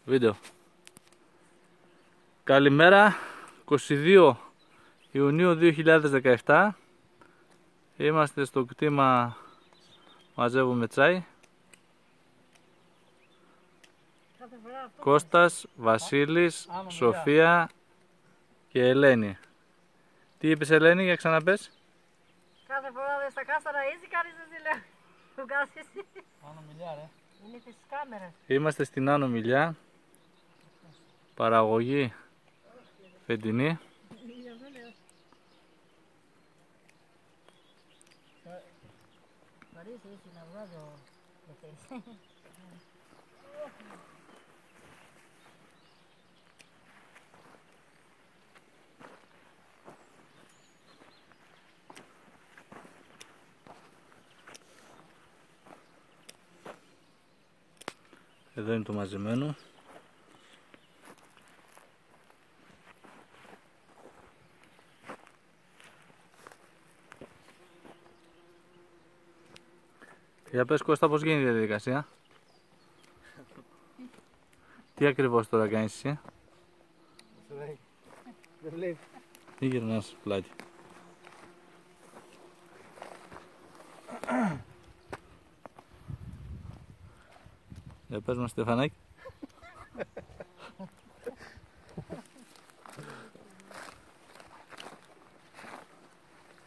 Βίντεο. Καλημέρα, 22 Ιουνίου 2017. Είμαστε στο κτήμα, μαζεύουμε τσάι. Κώστας, Βασίλης, Σοφία και Ελένη. Τι είπες, Ελένη, για ξαναπες? Κάθε φορά δεν στα κάσταρα έτσι κάνεις εσύ, λέω. Του κάνεις εσύ. Άνω Μιλιά, ρε. Είναι της κάμερας. Είμαστε στην Άνω Μιλιά. Παραγωγή φετινή. Μ' αρέσει έτσι να βγάζω το χέρι. Εδώ είναι το μαζεμένο. Για πες, Κώστα, πώς γίνεται η διαδικασία? Τι ακριβώς τώρα κάνεις εσύ? Δεν βλέπει. Ή γυρνάς πλάτη? Για πες μας, Στεφανάκη.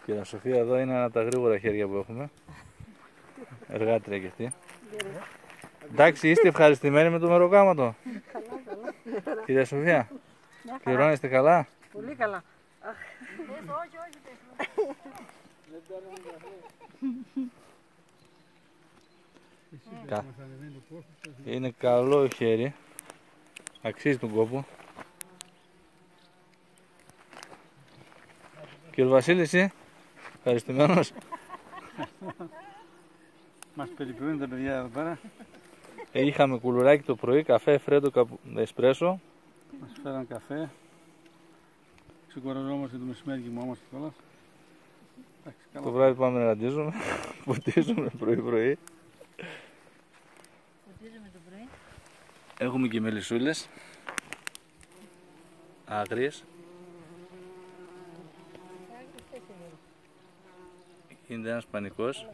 Και η Σοφία εδώ είναι ένα από τα γρήγορα χέρια που έχουμε. Εργάτρια κι αυτή. Εντάξει, είστε ευχαριστημένοι με το μεροκάματο? Κυρία Σοφία, πληρώνεστε καλά? Πολύ καλά. Όχι, όχι. Είναι καλό χέρι. Αξίζει τον κόπο. Κύριε Βασίλη, εσύ ευχαριστημένος? Μας περιποιούν τα παιδιά εδώ πέρα. Είχαμε κουλουράκι το πρωί, καφέ φρέντο εσπρέσο. Μας φέραν καφέ. Ξεκουραζόμαστε το μεσημέρι, κοιμόμαστε κιόλας. Το βράδυ πάμε να ραντίζουμε. Ποτίζουμε πρωί-πρωί. Ποτίζουμε το πρωί. Έχουμε και μελισσούλες άγριες. Γίνεται ένας πανικός.